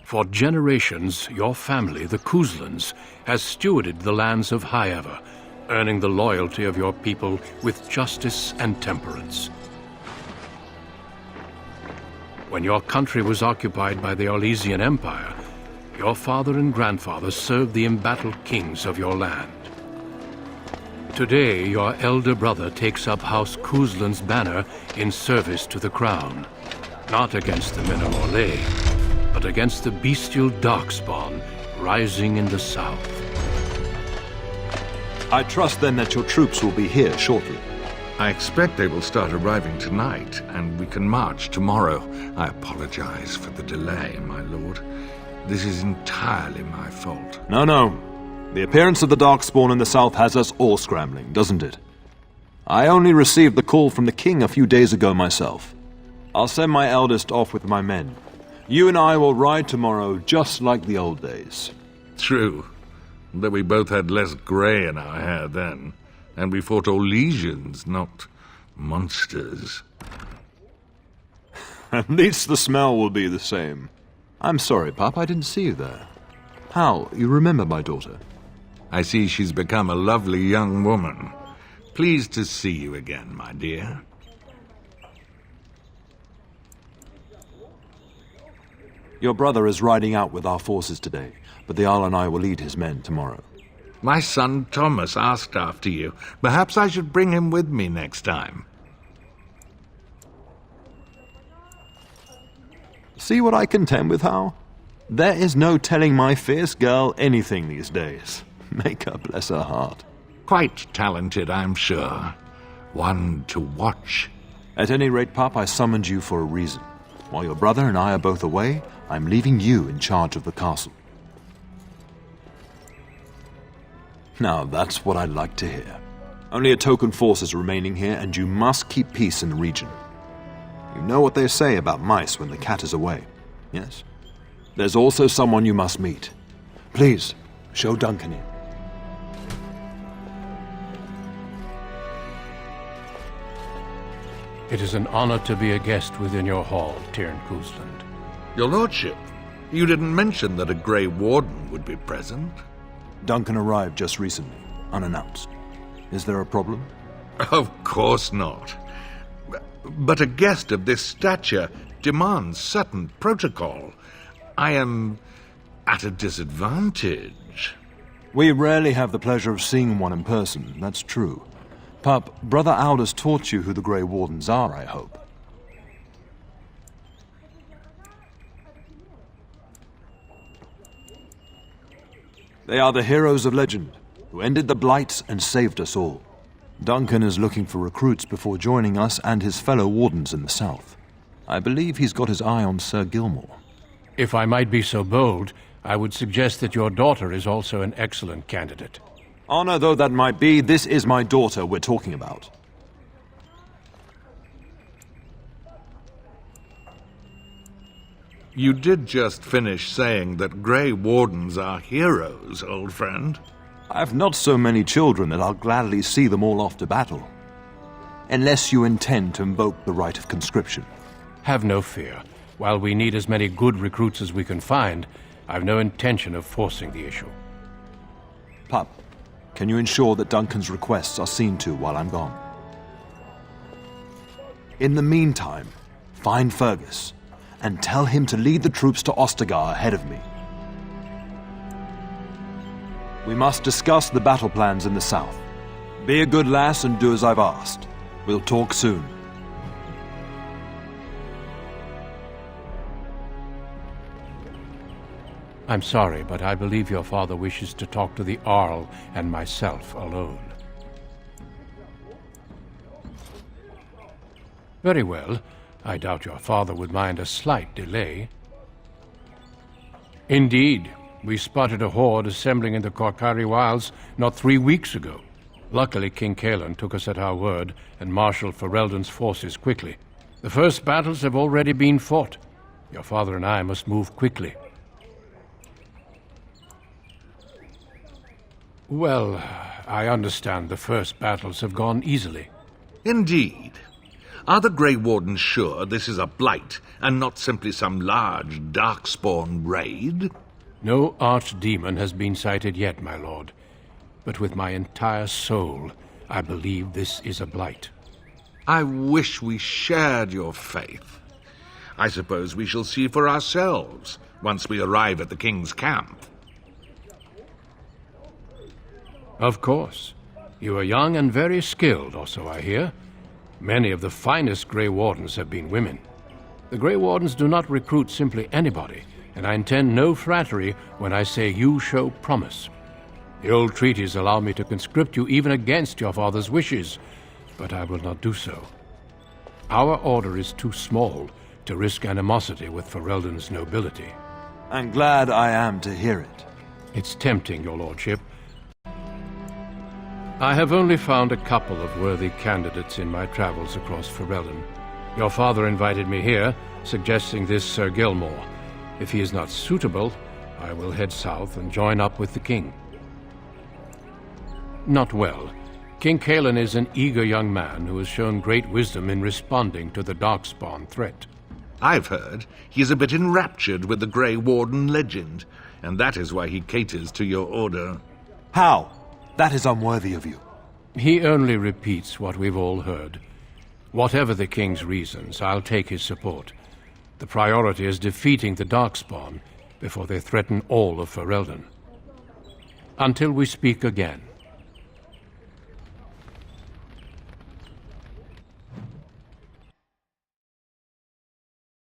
For generations, your family, the Kuzlans, has stewarded the lands of Highever, earning the loyalty of your people with justice and temperance. When your country was occupied by the Orlesian Empire, your father and grandfather served the embattled kings of your land. Today, your elder brother takes up House Kuzlan's banner in service to the crown, not against the men of Orlais, but against the bestial Darkspawn rising in the south. I trust then that your troops will be here shortly. I expect they will start arriving tonight, and we can march tomorrow. I apologize for the delay, my lord. This is entirely my fault. No. The appearance of the Darkspawn in the south has us all scrambling, doesn't it? I only received the call from the king a few days ago myself. I'll send my eldest off with my men. You and I will ride tomorrow just like the old days. True, though we both had less grey in our hair then, and we fought Orlesians, not monsters. At least the smell will be the same. I'm sorry, Pup, I didn't see you there. How, you remember my daughter? I see she's become a lovely young woman. Pleased to see you again, my dear. Your brother is riding out with our forces today, but the Jarl and I will lead his men tomorrow. My son Thomas asked after you. Perhaps I should bring him with me next time. See what I contend with, Hal? There is no telling my fierce girl anything these days. Make her bless her heart. Quite talented, I'm sure. One to watch. At any rate, Pup, I summoned you for a reason. While your brother and I are both away, I'm leaving you in charge of the castle. Now, that's what I'd like to hear. Only a token force is remaining here, and you must keep peace in the region. You know what they say about mice when the cat is away, yes? There's also someone you must meet. Please, show Duncan in. It is an honor to be a guest within your hall, Tyrn Kuzland. Your lordship, you didn't mention that a Grey Warden would be present. Duncan arrived just recently, unannounced. Is there a problem? Of course not. But a guest of this stature demands certain protocol. I am at a disadvantage. We rarely have the pleasure of seeing one in person, that's true. Pup, Brother Aldous taught you who the Grey Wardens are, I hope. They are the heroes of legend, who ended the Blights and saved us all. Duncan is looking for recruits before joining us and his fellow Wardens in the south. I believe he's got his eye on Sir Gilmore. If I might be so bold, I would suggest that your daughter is also an excellent candidate. Honor though that might be, this is my daughter we're talking about. You did just finish saying that Grey Wardens are heroes, old friend. I've not so many children that I'll gladly see them all off to battle. Unless you intend to invoke the right of conscription. Have no fear. While we need as many good recruits as we can find, I've no intention of forcing the issue. Pup, can you ensure that Duncan's requests are seen to while I'm gone? In the meantime, find Fergus and tell him to lead the troops to Ostagar ahead of me. We must discuss the battle plans in the south. Be a good lass and do as I've asked. We'll talk soon. I'm sorry, but I believe your father wishes to talk to the Arl and myself alone. Very well. I doubt your father would mind a slight delay. Indeed, we spotted a horde assembling in the Korcari Wilds not 3 weeks ago. Luckily, King Cailan took us at our word and marshaled Ferelden's forces quickly. The first battles have already been fought. Your father and I must move quickly. Well, I understand the first battles have gone easily. Indeed. Are the Grey Wardens sure this is a blight, and not simply some large darkspawn raid? No archdemon has been sighted yet, my lord. But with my entire soul, I believe this is a blight. I wish we shared your faith. I suppose we shall see for ourselves once we arrive at the king's camp. Of course. You are young and very skilled, or so I hear. Many of the finest Grey Wardens have been women. The Grey Wardens do not recruit simply anybody, and I intend no flattery when I say you show promise. The old treaties allow me to conscript you even against your father's wishes, but I will not do so. Our order is too small to risk animosity with Ferelden's nobility. And glad I am to hear it. It's tempting, your lordship. I have only found a couple of worthy candidates in my travels across Ferelden. Your father invited me here, suggesting this Sir Gilmore. If he is not suitable, I will head south and join up with the king. Not well. King Cailan is an eager young man who has shown great wisdom in responding to the Darkspawn threat. I've heard he is a bit enraptured with the Grey Warden legend, and that is why he caters to your order. How? That is unworthy of you. He only repeats what we've all heard. Whatever the king's reasons, I'll take his support. The priority is defeating the Darkspawn before they threaten all of Ferelden. Until we speak again.